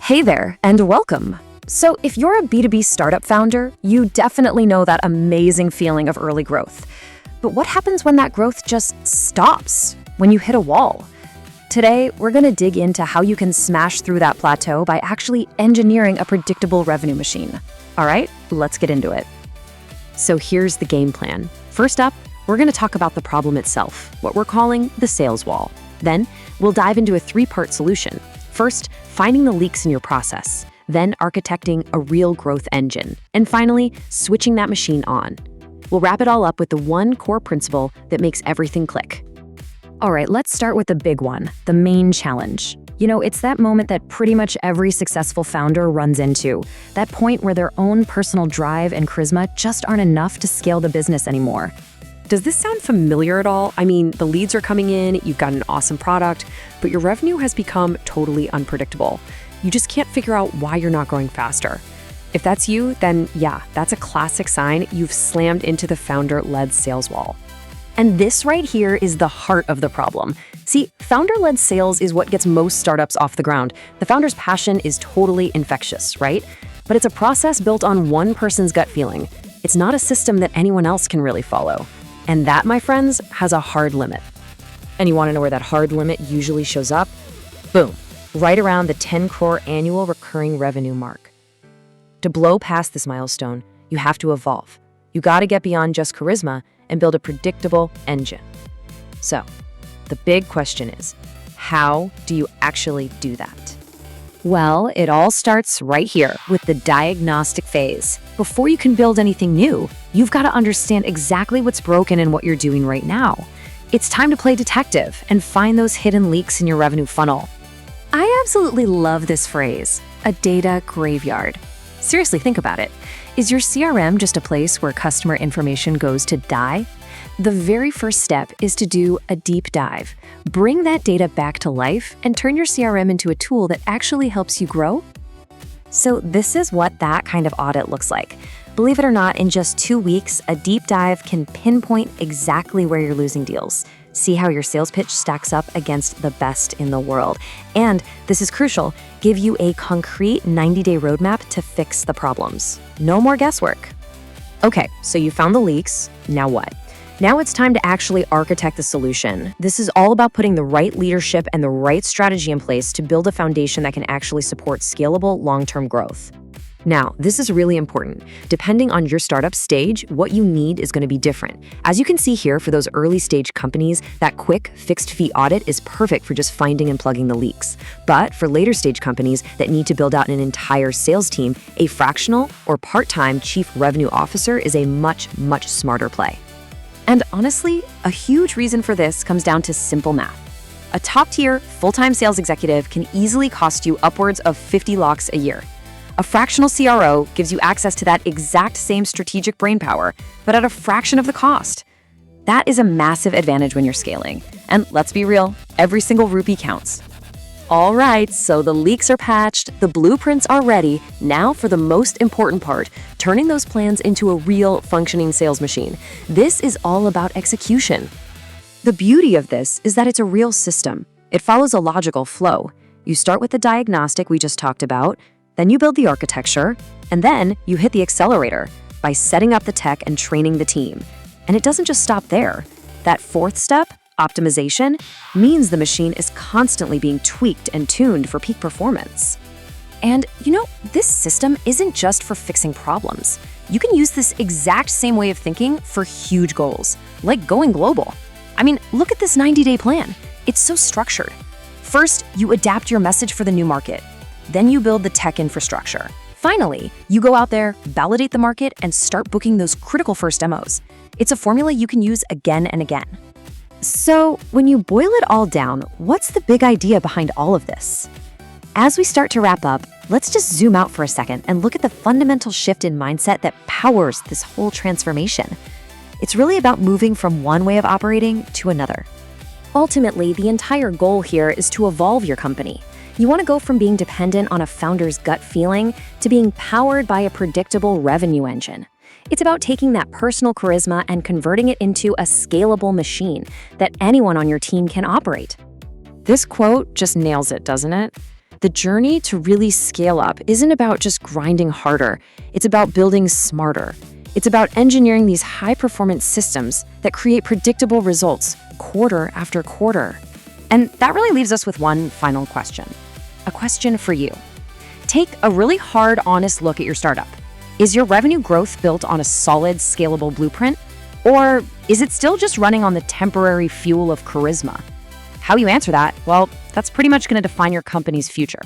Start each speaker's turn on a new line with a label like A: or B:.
A: Hey there, and welcome. So if you're a B2B startup founder, you definitely know that amazing feeling of early growth. But what happens when that growth just stops, when you hit a wall? Today, we're going to dig into how you can smash through that plateau by actually engineering a predictable revenue machine. All right, let's get into it. So here's the game plan. First up, we're going to talk about the problem itself, what we're calling the sales wall. Then, we'll dive into a three-part solution. First, finding the leaks in your process, then architecting a real growth engine, and finally, switching that machine on. We'll wrap it all up with the one core principle that makes everything click. All right, let's start with the big one, the main challenge. You know, it's that moment that pretty much every successful founder runs into, that point where their own personal drive and charisma just aren't enough to scale the business anymore.
B: Does this sound familiar at all? I mean, the leads are coming in, you've got an awesome product, but your revenue has become totally unpredictable. You just can't figure out why you're not growing faster. If that's you, then yeah, that's a classic sign you've slammed into the founder-led sales wall.
A: And this right here is the heart of the problem. See, founder-led sales is what gets most startups off the ground. The founder's passion is totally infectious, right? But it's a process built on one person's gut feeling. It's not a system that anyone else can really follow. And that, my friends, has a hard limit. And you want to know where that hard limit usually shows up? Boom, right around the 10 crore annual recurring revenue mark. To blow past this milestone, you have to evolve. You got to get beyond just charisma and build a predictable engine. So, the big question is, how do you actually do that? Well, it all starts right here with the diagnostic phase. Before you can build anything new, you've got to understand exactly what's broken and what you're doing right now. It's time to play detective and find those hidden leaks in your revenue funnel. I absolutely love this phrase, a data graveyard. Seriously, think about it. Is your CRM just a place where customer information goes to die? The very first step is to do a deep dive. Bring that data back to life and turn your CRM into a tool that actually helps you grow. So this is what that kind of audit looks like. Believe it or not, in just 2 weeks, a deep dive can pinpoint exactly where you're losing deals. See how your sales pitch stacks up against the best in the world. And, this is crucial, give you a concrete 90-day roadmap to fix the problems. No more guesswork. Okay, so you found the leaks, now what? Now it's time to actually architect the solution. This is all about putting the right leadership and the right strategy in place to build a foundation that can actually support scalable long-term growth. Now, this is really important. Depending on your startup stage, what you need is going to be different. As you can see here, for those early stage companies, that quick fixed-fee audit is perfect for just finding and plugging the leaks. But for later stage companies that need to build out an entire sales team, a fractional or part-time chief revenue officer is a much smarter play. And honestly, a huge reason for this comes down to simple math. A top-tier, full-time sales executive can easily cost you upwards of 50 lakhs a year. A fractional CRO gives you access to that exact same strategic brainpower, but at a fraction of the cost. That is a massive advantage when you're scaling. And let's be real, every single rupee counts. All right, so the leaks are patched, the blueprints are ready. Now for the most important part, turning those plans into a real functioning sales machine. This is all about execution. The beauty of this is that it's a real system. It follows a logical flow. You start with the diagnostic we just talked about, then you build the architecture, and then you hit the accelerator by setting up the tech and training the team. And it doesn't just stop there. That fourth step, optimization, means the machine is constantly being tweaked and tuned for peak performance. And you know, this system isn't just for fixing problems. You can use this exact same way of thinking for huge goals, like going global. I mean, look at this 90-day plan. It's so structured. First, you adapt your message for the new market. Then you build the tech infrastructure. Finally, you go out there, validate the market, and start booking those critical first demos. It's a formula you can use again and again. So, when you boil it all down, what's the big idea behind all of this? As we start to wrap up, let's just zoom out for a second and look at the fundamental shift in mindset that powers this whole transformation. It's really about moving from one way of operating to another. Ultimately, the entire goal here is to evolve your company. You want to go from being dependent on a founder's gut feeling to being powered by a predictable revenue engine. It's about taking that personal charisma and converting it into a scalable machine that anyone on your team can operate. This quote just nails it, doesn't it? the journey to really scale up isn't about just grinding harder. It's about building smarter. It's about engineering these high-performance systems that create predictable results quarter after quarter. And that really leaves us with one final question. A question for you. Take a really hard, honest look at your startup. Is your revenue growth built on a solid, scalable blueprint? Or is it still just running on the temporary fuel of charisma? How you answer that, well, that's pretty much going to define your company's future.